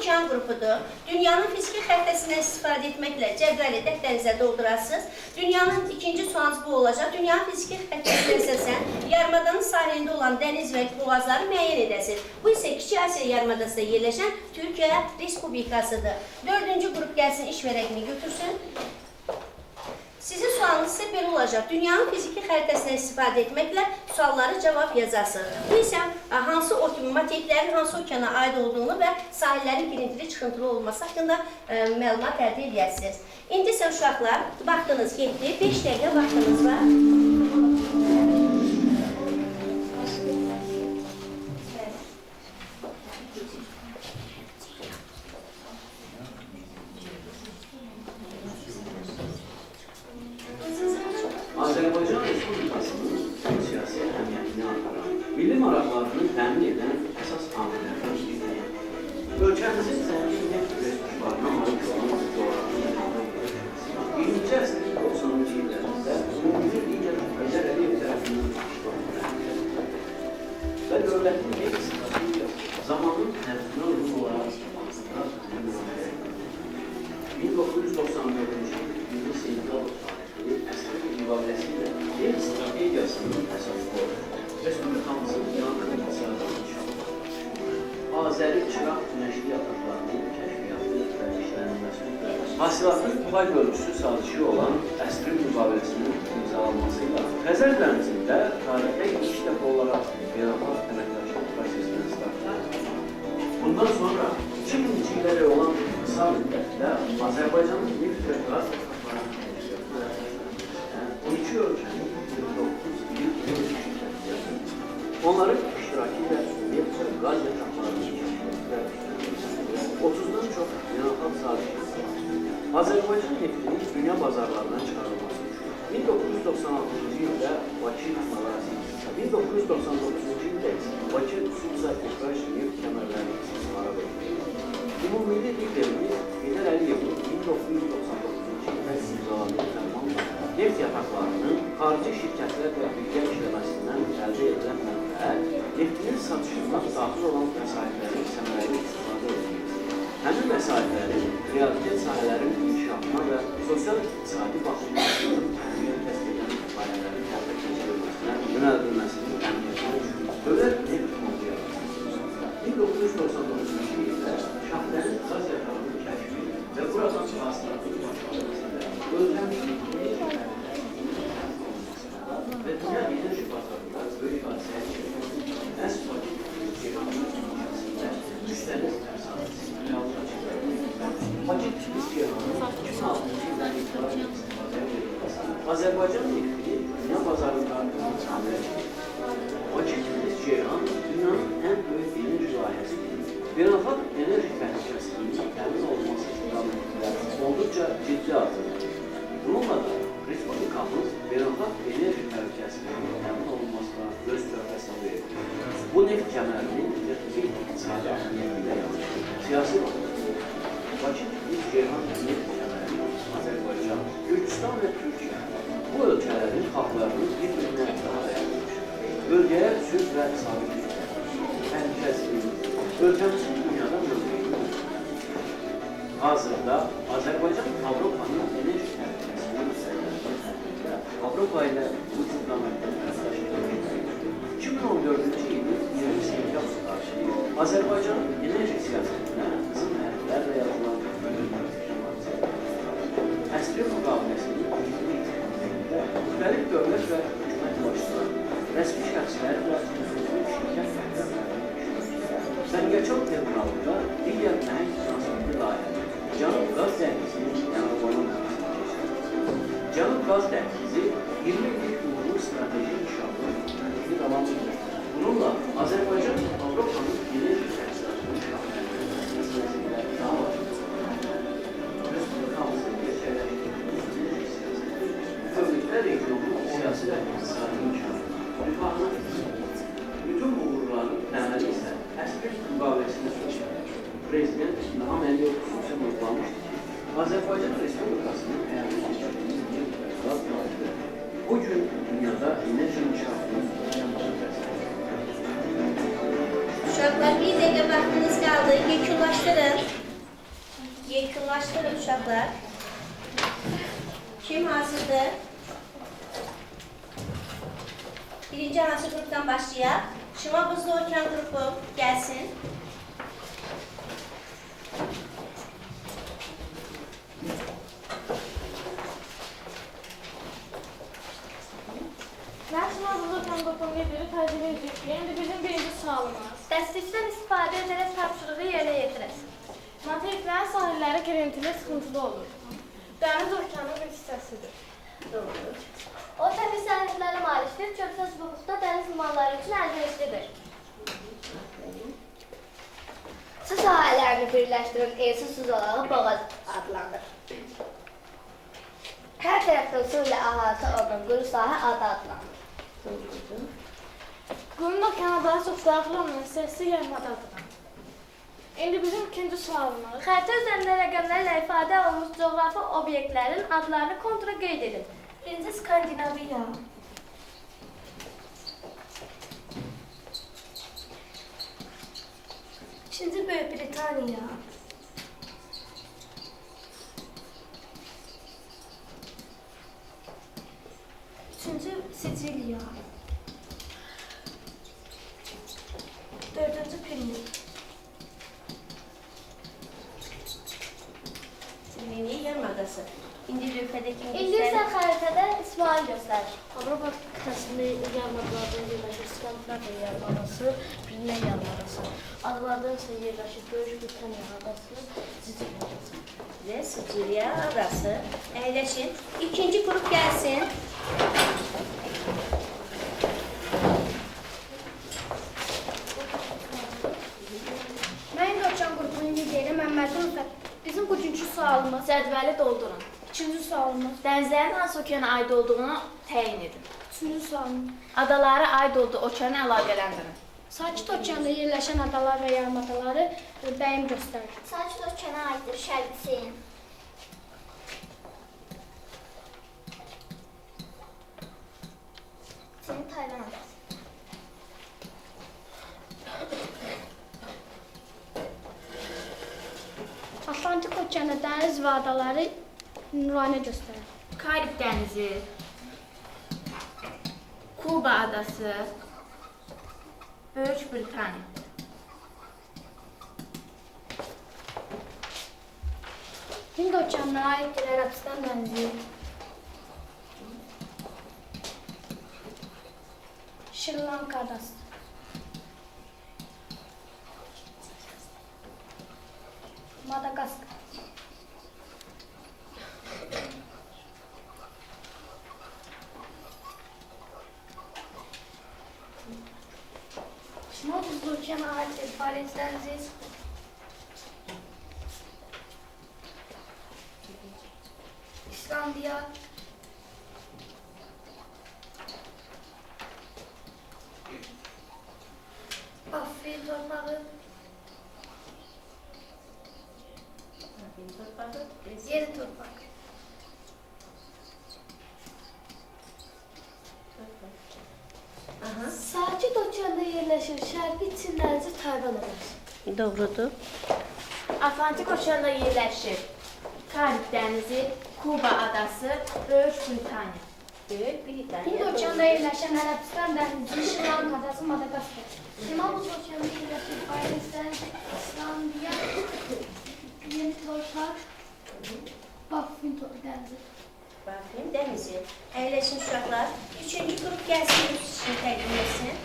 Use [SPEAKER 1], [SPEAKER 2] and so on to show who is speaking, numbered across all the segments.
[SPEAKER 1] okean qrupudur. Dünyanın fiziki xəritəsindən istifadə etməklə cədvəli dəftərinizə doldurasınız. Dünyanın ikinci sualınız bu olacaq. Dünyanın fiziki xəritəsinə əsasən yarımadanın sahilində olan dəniz və boğazları müəyyən edəsiniz. Bu isə Kiçik Asiya yarımadasında yerləşən Türkiyə Respublikasıdır. Dördüncü qrup gəlsin, iş vərəqini götürsün. Sizin sualınız isə belə olacaq. Dünyanın fiziki xəritəsindən istifadə etməklə sualları cavab yazarsınız. Bu isə hansı materiklərin hansı okeana aid olduğunu və sahillərin girintili çıxıntılı olması haqqında məlumat əldə edəsiniz. İndi isə uşaqlar, vaxtınız getdi. 5 dəqiqə vaxtınız var.
[SPEAKER 2] Azərbaycan Respublikasının siyasi əhəmiyyətini artıran, milli maraqlarını təmin edən əsas amillərdən biridir. Ölkəmizin zəngin neft resurslarına malik olan coğrafi birinci əsrin 90-cı illərində ümumi lider Heydər Əliyev tərəfindən başlanılmışdır. Və dövlətin neft strategiyası zamanın hədfinə uyğun olaraq 1994-cü il sentyabr müqaviləsində neft strategiyasının əsası qoyulur. Respublikamızın yanğın iqtisadi inkişafı, Azəri Çıraq günəşli yataqlarının kəşfiyyatı və işlənilməsi üzrə hasilatın pay bölgüsü sazişi olan əsrin müqaviləsinin imzalanmasıyla Xəzər dənizində tarixdə ilk dəfə olaraq beynəlxalq əməkdaşlıq prosesindən start edildi. Bundan sonra 2000-ci illərə olan qısa müddətdə Azərbaycanın neft və qaz 12 ölkənin 29 il onların iştirakı ilə neft və qaz yataqlarının kəşfiyyatı 30-dan çox beynəlxalq sazişi Azərbaycan neftinin dünya bazarlarına çıxarılması üçün 1996-cı ildə Bakı İqtisadi 1999-cu ildə Bakı Sülzə İqraş neft kəmərləri istismara verildi. Ümumilli liderimiz Heydər Əliyevin 1999-cu ildə imzaladığı fərmanla neft yataqlarının xarici şirkətlərlə birgə işləməsindən əldə edilən mənfəət neftinin satışından daxil olan vəsaitlərin səmərəli istifadə edilmesi, həmin vəsaitlərin prioritet sahələrin inkişafına və sosial-iqtisadi baxımlarının əhəmiyyət təsbit edən layihələrin həyata keçirilməsinə yönəldilməsinin əhəmiyyətinə üçün dövlət neft fondu yaratılmışdır. 1999-cu ildə Şahdəniz qaz yatağının kəşfi və buradan hasilatın başlanmasında ölkəmizin ve dünya enerji pazarında böyük hadiseye çevirdi. Nəsr Bakı-Ceyhanın ilişkisində müstəniz əfsanəsini realına çıxardı. Bakı-Ceyhanın 2006-cı ildən itibarən istifadəyə verilməsi Azərbaycan neftini dünya bazarında saməyə çevirdi. Bakı-Ceyhan dünyanın ən böyük enerji layihəsidir. Beynəlxalq enerji təhlükəsizliyinin təmin olunması istiqamətində olduqca ciddi artırılır. Bununla da Respublikamız beynəlxalq enerji təhlükəsizliyinin təmin olunmasına öz töhfəsini verir. Bu neft kəmərinin strategik iqtisadi əhəmiyyətiyle yanaşı siyasi olmalıdır. Bakı-Ceyhan neft kəməri Azərbaycan, Gürcistan və Türkiyə bu ölkələrin xalqlarının bir-birinə daha dayanmışdır. Bölgəyə sülh və sabitlik, təhlükəsizlik, ölkəmizin dünyada mövqeyini hazırda Azərbaycan Avropanın enerji təhlükəsizliyi Avropa ilə bu istiqamətdə əməkdaşlıq edir. 2014-cü ilin 20 sentyabr tarixi Azərbaycanın enerji siyasətinə qızıl hərflərlə yazılan əsrin müqaviləsinin müxtəlif dövlət və hökumət başçıları, rəsmi şəxslər və xüsusi şirkət rəhbərləri Səngəçal terminalında digər nəhəng transportlu layihələr Cənub Qaz Dəhlizinin yanılmanın əməsini keçirir. Cənub Qaz Dəhlizi 20 illik uğurlu strateji inkişafı davam edir. Bununla Azərbaycan Avropanın enerji təchizatının şahidlərini məsələsində daha başlayır. Respublikamızın gerçəkləşdirdiyi enerji siyasəti bütövlükdə regionun siyasi və iqtisadi inkişafına, rifahına bütün uğurların təməli isə əsrin müqaviləsinə seçilir. Prezident İlham Əliyev xüsusi vurgulamışdır ki, Azərbaycan Respublikasının həyata keçirdiyi neft və qaz müharibəsi bugün dünyada enerji inkişafının önemli
[SPEAKER 1] Uşaqlar, bir dəqiqə vaxtınız qaldı, yekunlaşdırın. Başlayalım uşaqlar. Kim hazırdır? Birinci hansı gruptan başlayaq? Şimal Buzlu Okean qrupu gəlsin.
[SPEAKER 3] Ben Şimal Buzlu Okean qrupunun lideri təcrübə edəcəyik. İndi bizim birinci sualımız.
[SPEAKER 4] Dəstəkdən istifadə edərək tapşırığı yerinə yetirəsiniz.
[SPEAKER 3] Materiklərin sahilləri girintili sıxıntılı olur. Dəniz okeanın bir hissəsidir.
[SPEAKER 1] Doğrudur.
[SPEAKER 4] O təmiz sahillərə malikdir, Körfəz buxuqda dəniz limanları üçün əlverişlidir.
[SPEAKER 5] Su sahələrini birləşdirən ensiz su zolağı boğaz adlanır. Hər tərəfdən su ilə əhatə olunan quru sahə adı adlanır.
[SPEAKER 1] Doğrudur.
[SPEAKER 3] Qurun okeana daha çox daxil olan hissəsi yarımadadır. İndi bizim ikinci sualımız.
[SPEAKER 4] Xəritə üzərində rəqəmlərlə ifadə olunmuş coğrafi obyektlərin adlarını kontra qeyd edin. Birinci Skandinaviya. İkinci Böyük Britaniya. Üçüncü Siciliya. Dördüncü Pirin.
[SPEAKER 1] Silvini yarımadası. İndi lövhədəki
[SPEAKER 4] İndi isə xəritədə İsmail göstərir.
[SPEAKER 3] Avropa qitəsində yarımadlardan yerləşir Skandinaviya yarımadası, Piriney yarımadası. Adalardan isə yerləşir Böyük Britaniya adası, Siciliya adası.
[SPEAKER 1] və Siciliya adası. Əyləşin. İkinci qrup gəlsin.
[SPEAKER 6] Mən Okean qrupunun lideri Məmməd Rüfət. Bizim bugünkü sualımız,
[SPEAKER 3] Cədvəli doldurun.
[SPEAKER 6] ikinci sualımız,
[SPEAKER 3] Dənizlərin hansı okeana aid olduğunu təyin edin.
[SPEAKER 6] üçüncü sualımız.
[SPEAKER 3] Adalara aid olduğu okeanı əlaqələndirin.
[SPEAKER 6] Sakit Okeanda yerləşən adalar və yarımadaları bəyim göstərir.
[SPEAKER 4] Sakit Okeana aiddir Şərqi Sein. Senin Tayvan adası.
[SPEAKER 6] Atlantik Okeanda dəniz və adaları nümunə göstərir.
[SPEAKER 3] Karib dənizi, Kuba adası, Böyük Britaniya.
[SPEAKER 6] Hind Okeanına aiddir Ərəbistan dənizi. Şri Lanka adası. Madagaskar. Şimal Buzlu Okeana aiddir Barents dənizi. İslandiya. Afrin torpağı. Yeni torpak.
[SPEAKER 1] Aha.
[SPEAKER 4] Sakit Okeanda yerləşir Şərqi Çin dənizi Tayvan adası.
[SPEAKER 1] Doğrudur.
[SPEAKER 3] Atlantik okeanda yerləşir Karib dənizi, Kuba adası, Böyük Britaniya.
[SPEAKER 1] Böyük
[SPEAKER 6] Hind
[SPEAKER 1] Britaniya.
[SPEAKER 6] Okeanında yerləşən Ərəbistan dənizi, Şri Lanka adası, Madagaskar. Şimal Buzlu Okeanında yerləşir Barents dənizi, İslandiya, Yeni torpak, Bafrin dənizi.
[SPEAKER 1] Bakın dənizi. Əyləşin uşaqlar. Üçüncü qrup gəlsin, öz işini təqdim etsin.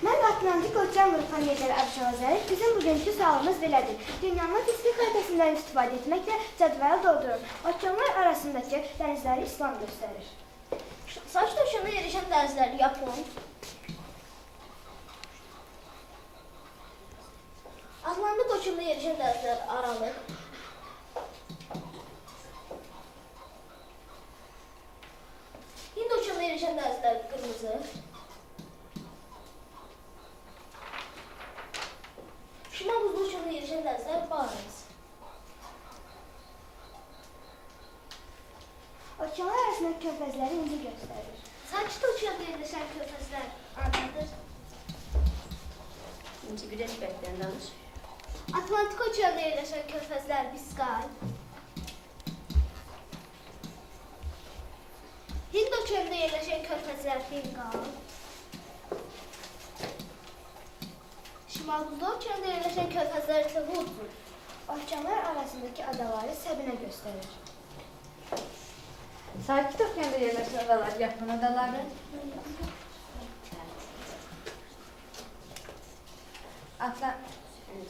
[SPEAKER 5] Mən Atlantik Okean qrupunun lideri Əbşan Azəri. Bizim bugünkü sualımız belədir. Dünyanın fiziki xəritəsindən istifadə etməklə cədvəli doldurun. Okeanlar arasındakı dənizləri İslam göstərir.
[SPEAKER 4] Sakit Okeanda yerləşən dənizlər Yapon. Atlantik Okeanda yerləşən dənizlər Aralıq. Hind Okeanında yerləşən dənizlər Qırmızı. Şimal Buzlu Okeanında yerləşən dənizlər Barents.
[SPEAKER 5] Okeanlar arasındakı körfəzləri inci göstərir.
[SPEAKER 4] Sakit Okeanında yerləşən körfəzlər adadır.
[SPEAKER 1] İnci bir rəsbətdən danış.
[SPEAKER 5] Atlantik okeanda yerləşən körfəzlər Biskay, Hind okeanında yerləşən körfəzlər Bengal, Şimal Buzlu okeanda yerləşən körfəzlər isə Vudvud. Okeanlar arasındakı adaları Səbinə göstərir.
[SPEAKER 7] Sakit okeanda yerleşen adalar Yapon adaları.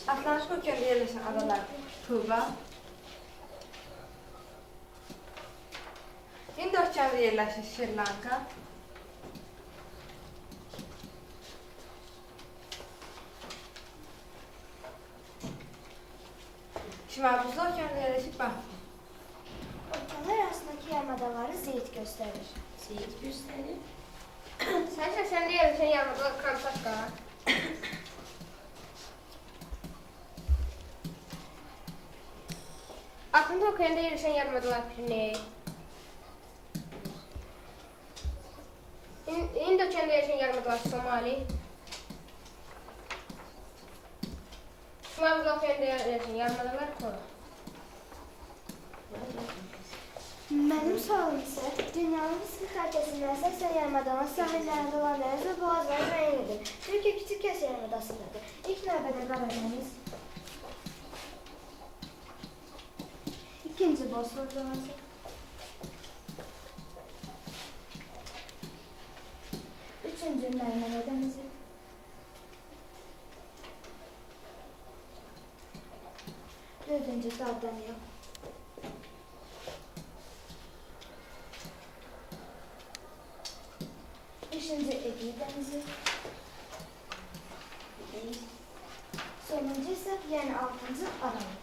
[SPEAKER 7] Atlantik okeanda yerleşen adalar Kuba. Hind okeanda yerleşen Sri Lanka. Şimal Buzlu okeanda yerleşen Bahreyn.
[SPEAKER 5] Okeanlar arasındakı yarımadaları Zeyt göstərir.
[SPEAKER 1] Seyit göstərir.
[SPEAKER 6] Sən yerləşən yarımadalar Kamçatka. Atlantik okeanda yerləşən yarımadalar Piriney. Hind okeanda yerləşən yarımadalar Somali. Şimal Buzlu okeanda yerləşən yarımadalar Kora.
[SPEAKER 5] Mənim sualım isə dünyanın fiziki xəritəsində əsasən yarımadaların sahillərində olan dəniz və boğazları müəyyən edir. Türkiyə kiçik kəs yarımadasındadır. İlk növbədə Qara dəniz, ikinci Bosfor boğazı, üçüncü Mərmərə dənizi, dördüncü Dardaniya, beşinci Egey dənizi, sonuncu isə yəni altıncı Aralıq.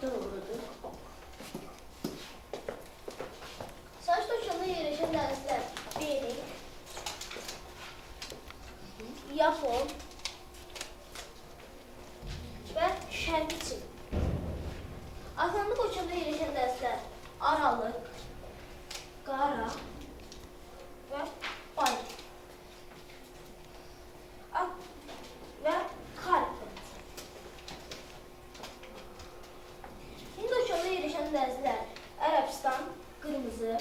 [SPEAKER 1] Doğrudur.
[SPEAKER 5] Sakit okeanda yerləşən dənizlər Bering, Yapon və Şərqi Çin. Atlantik okeanda yerləşən dənizlər Aralıq, Qara və Barik və Karib. Hind okeanda yerləşən dənizlər Ərəbistan, Qırmızı.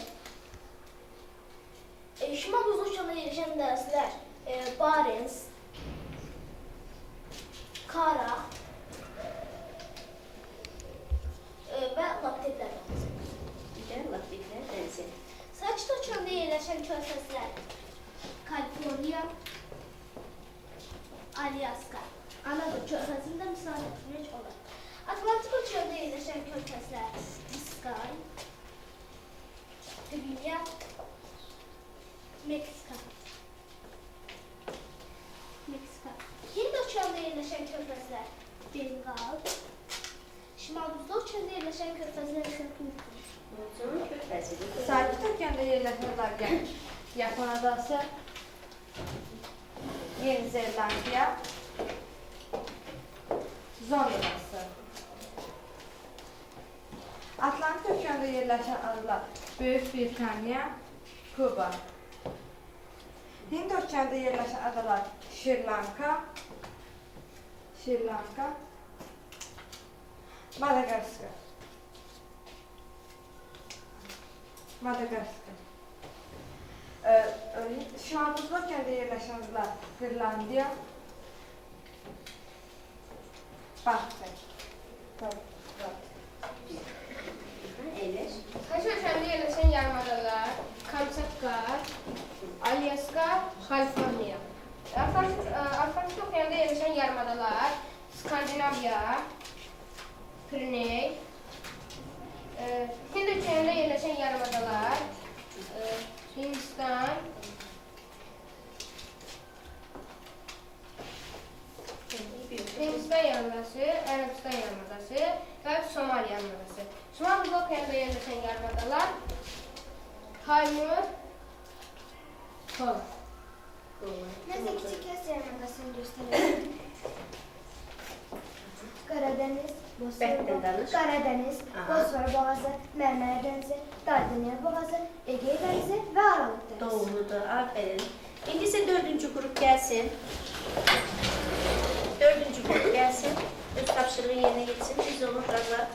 [SPEAKER 5] Şimal Buzlu okeanda yerləşən dənizlər Barents, Kara və Laptevlər dənizi.
[SPEAKER 1] Digər Laptevlər dənizi.
[SPEAKER 5] Sakit okeanda yerləşən körfəzlər Kaliforniya, Alyaska, Anadolu körfəzində misal etmək olar. Atlantik okeanda yerləşən körfəzlər Biskay, Gvinya, Meksika. Hind okeanda yerləşən körfəzlər Bengal, Şimal Buzlu okeanda yerləşən körfəzlər isə Vudvud.
[SPEAKER 1] Vudvudun körfəzidir.
[SPEAKER 7] Sakit okeanda yerleşen adalar Yapon adası. Yeni Zelandiya. Zon adası. Atlantik okeanda yerleşen adalar Büyük Britanya, Kuba. Hind okeanda yerleşen adalar Sri Lanka, Madagaskar. Şimal Buzlu okeanda yerleşen adalar Finlandiya, Bahreyn.
[SPEAKER 1] Əyləş.
[SPEAKER 6] Sakit okeanda yerləşən yarımadalar Kamçatka, Alyaska, Kaliforniya. Atlantik okeanda yerləşən yarımadalar Skandinaviya, Piriney. Hind okeanında yerləşən yarımadalar Hindistan, yarımadası, Ərəbistan yarımadası və Somali yarımadası. Şimal Buzlu okeanında yerləşən yarımadalar Taymur, Kola.
[SPEAKER 5] Nəsə kiçik kəs yarımadasını göstərir. Qaradəniz,
[SPEAKER 1] Bəhətdən danış.
[SPEAKER 5] Qaradəniz, Bosfor boğazı, Mərmərə dənizi, Dardaniya boğazı, Egey dənizi və Aralıq dənizi.
[SPEAKER 1] Doğrudur, aferin. İndi isə dördüncü qrup gəlsin. Siz olur Qaza.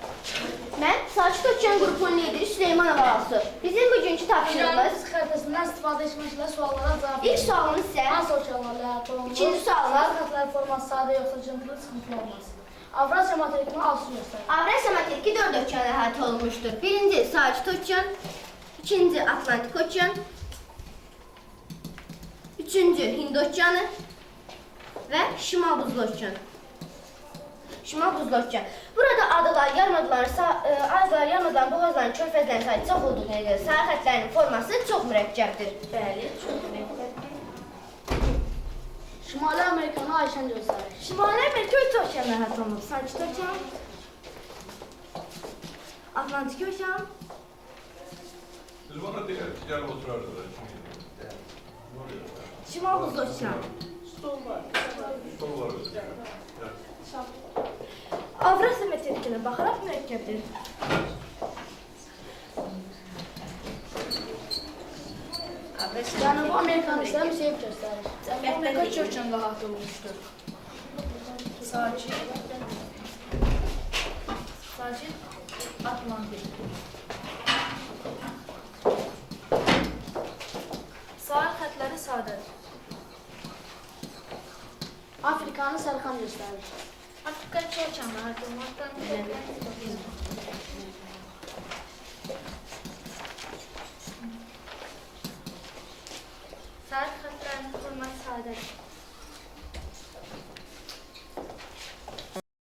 [SPEAKER 5] Mən Sakit Okean qrupunun lideri Süleymanov Alasu. Bizim bugünkü tapşırığımız
[SPEAKER 6] Fizik xəritəsindən istifadə etməklə suallara cavab
[SPEAKER 5] ilk sualımız isə
[SPEAKER 6] hansı okeanlarla əhatə olunur?
[SPEAKER 5] İkinci sualımız
[SPEAKER 6] Sahil xətləri forması sadə yoxsa cıntılı çıxıntılı olması? Avrasiya materikini alçı göstərir.
[SPEAKER 5] Avrasiya materiki 4 okeana əhatə olunmuşdur. Birinci Sakit Okean, ikinci Atlantik Okean, üçüncü Hind Okeanı və Şimal Buzlu Okean. Şimal Buzlu Okean. Burada adalar, yarımadların, boğazların, körfəzlərin sayı çox olduğuna görə sahil xətlərinin forması çox mürəkkəbdir.
[SPEAKER 1] Bəli, çox mürəkkəbdir.
[SPEAKER 6] Şimali Amerikanı Ayşən göstərir.
[SPEAKER 5] Şimali Amerika 3 okeanla əhatə olunub. Sakit Okean, Atlantik Okean,
[SPEAKER 8] Siz bana diğer gel otur arkadaş.
[SPEAKER 5] Şimal Buzlu Okean.
[SPEAKER 8] Sorular ödeyeceğim.
[SPEAKER 5] Avrasiya materikinə baxaraq mürəkkəbdir.
[SPEAKER 6] Cənubi Amerikanı isə müseyib göstərir. Cənubi Amerika iki okeanla əhatə olunmuşdur. Sakit, Atlantik. Sahil xətləri sadədir. Afrikanı Sərxan göstərir.
[SPEAKER 3] Afrika iki okeanla əhatə olunmaqdan